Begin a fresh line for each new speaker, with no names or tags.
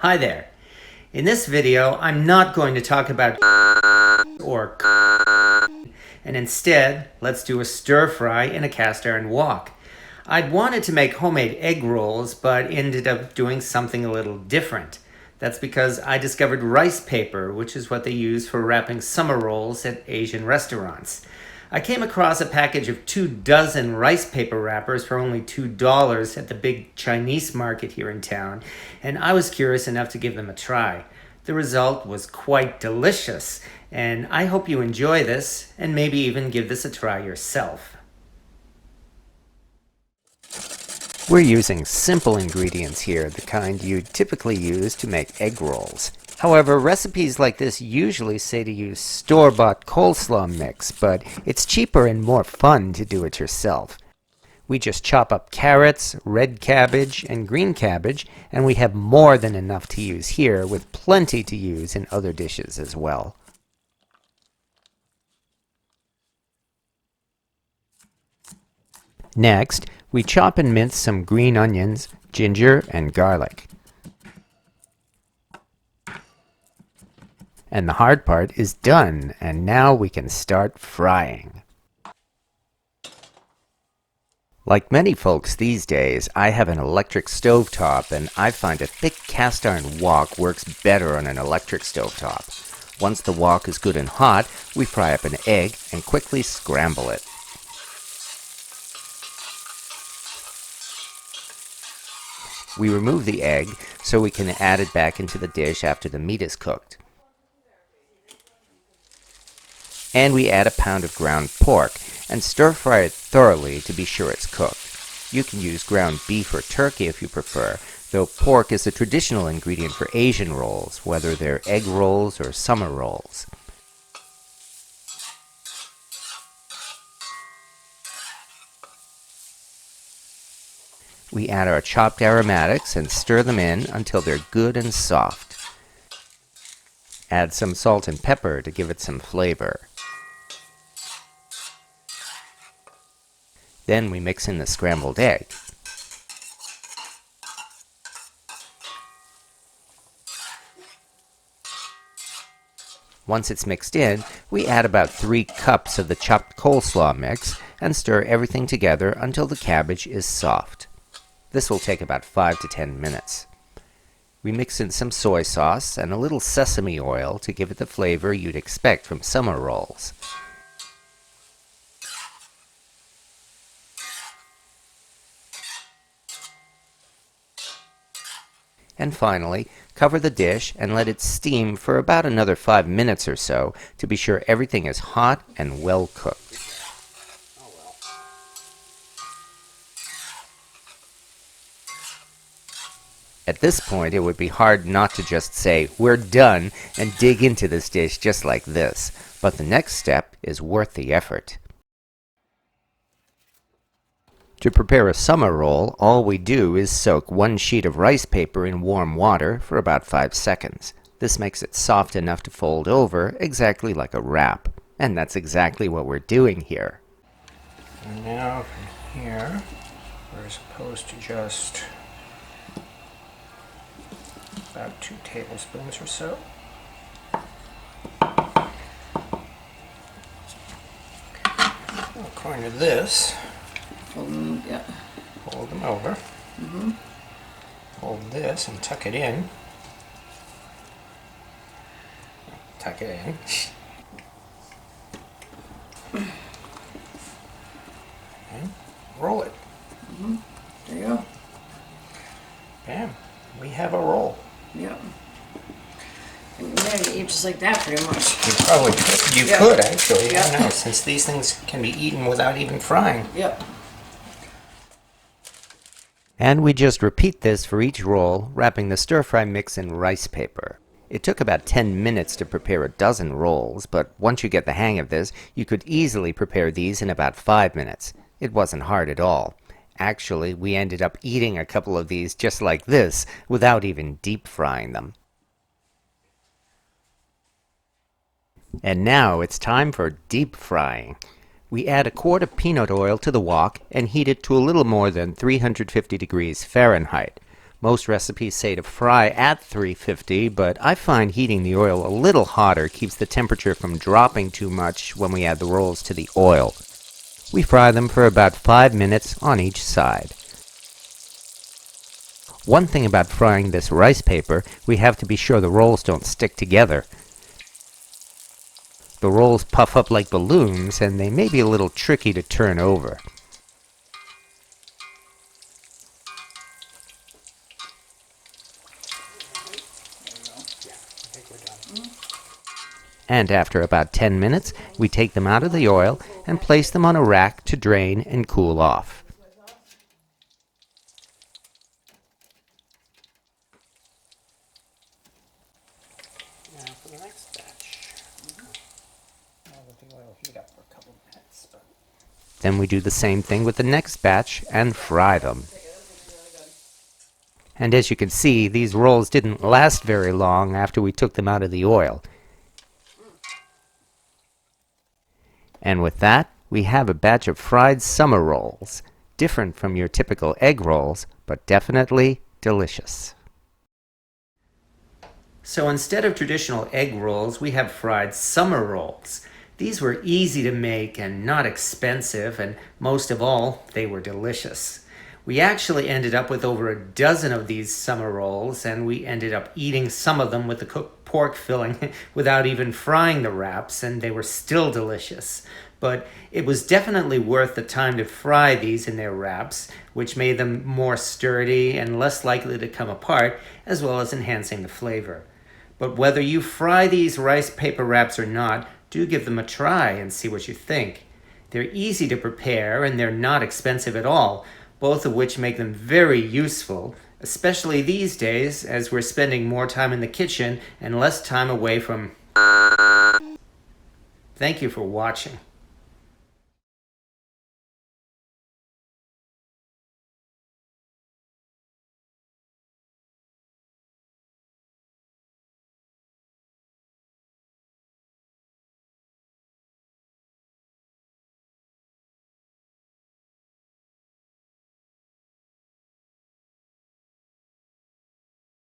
Hi there. In this video, I'm not going to talk about or and instead, let's do a stir fry in a cast iron wok. I'd wanted to make homemade egg rolls, but ended up doing something a little different. That's because I discovered rice paper, which is what they use for wrapping summer rolls at Asian restaurants. I came across a package of 24 rice paper wrappers for only $2 at the big Chinese market here in town, and I was curious enough to give them a try. The result was quite delicious, and I hope you enjoy this and maybe even give this a try yourself. We're using simple ingredients here, the kind you typically use to make egg rolls. However, recipes like this usually say to use store-bought coleslaw mix, but it's cheaper and more fun to do it yourself. We just chop up carrots, red cabbage, and green cabbage, and we have more than enough to use here, with plenty to use in other dishes as well. Next, we chop and mince some green onions, ginger, and garlic. And the hard part is done, and now we can start frying. Like many folks these days, I have an electric stovetop, and I find a thick cast iron wok works better on an electric stovetop. Once the wok is good and hot, we fry up an egg and quickly scramble it. We remove the egg so we can add it back into the dish after the meat is cooked. And we add a pound of ground pork and stir fry it thoroughly to be sure it's cooked. You can use ground beef or turkey if you prefer, though pork is a traditional ingredient for Asian rolls, whether they're egg rolls or summer rolls. We add our chopped aromatics and stir them in until they're good and soft. Add some salt and pepper to give it some flavor. Then we mix in the scrambled egg. Once it's mixed in, we add about 3 cups of the chopped coleslaw mix and stir everything together until the cabbage is soft. This will take about 5 to 10 minutes. We mix in some soy sauce and a little sesame oil to give it the flavor you'd expect from summer rolls. And finally, cover the dish and let it steam for about another 5 minutes or so to be sure everything is hot and well cooked. At this point, it would be hard not to just say, "We're done," and dig into this dish just like this. But the next step is worth the effort. To prepare a summer roll, all we do is soak 1 sheet of rice paper in warm water for about 5 seconds. This makes it soft enough to fold over, exactly like a wrap. And that's exactly what we're doing here. And now from here, we're supposed to just about 2 tablespoons or so. According to this, fold them over. Hold this and tuck it in. Tuck it in. And roll it.
There you go.
Bam. We have a roll.
Yep. And you eat just like that pretty much.
You probably could. You could actually.
Yep.
I don't know, since these things can be eaten without even frying.
Yep.
And we just repeat this for each roll, wrapping the stir-fry mix in rice paper. It took about 10 minutes to prepare a dozen rolls, but once you get the hang of this, you could easily prepare these in about 5 minutes. It wasn't hard at all. Actually, we ended up eating a couple of these just like this, without even deep frying them. And now it's time for deep frying. We add a quart of peanut oil to the wok and heat it to a little more than 350 degrees Fahrenheit. Most recipes say to fry at 350, but I find heating the oil a little hotter keeps the temperature from dropping too much when we add the rolls to the oil. We fry them for about 5 minutes on each side. One thing about frying this rice paper, we have to be sure the rolls don't stick together. The rolls puff up like balloons, and they may be a little tricky to turn over. And after about 10 minutes, we take them out of the oil and place them on a rack to drain and cool off. Now for the next batch. I'll let the oil heat up for a couple minutes. Then we do the same thing with the next batch and fry them. And as you can see, these rolls didn't last very long after we took them out of the oil. And with that, we have a batch of fried summer rolls, different from your typical egg rolls, but definitely delicious. So instead of traditional egg rolls, we have fried summer rolls. These were easy to make and not expensive, and most of all, they were delicious. We actually ended up with over a dozen of these summer rolls, and we ended up eating some of them with the cooked pork filling without even frying the wraps, and they were still delicious. But it was definitely worth the time to fry these in their wraps, which made them more sturdy and less likely to come apart, as well as enhancing the flavor. But whether you fry these rice paper wraps or not, do give them a try and see what you think. They're easy to prepare and they're not expensive at all, both of which make them very useful, especially these days as we're spending more time in the kitchen and less time away from. Thank you for watching.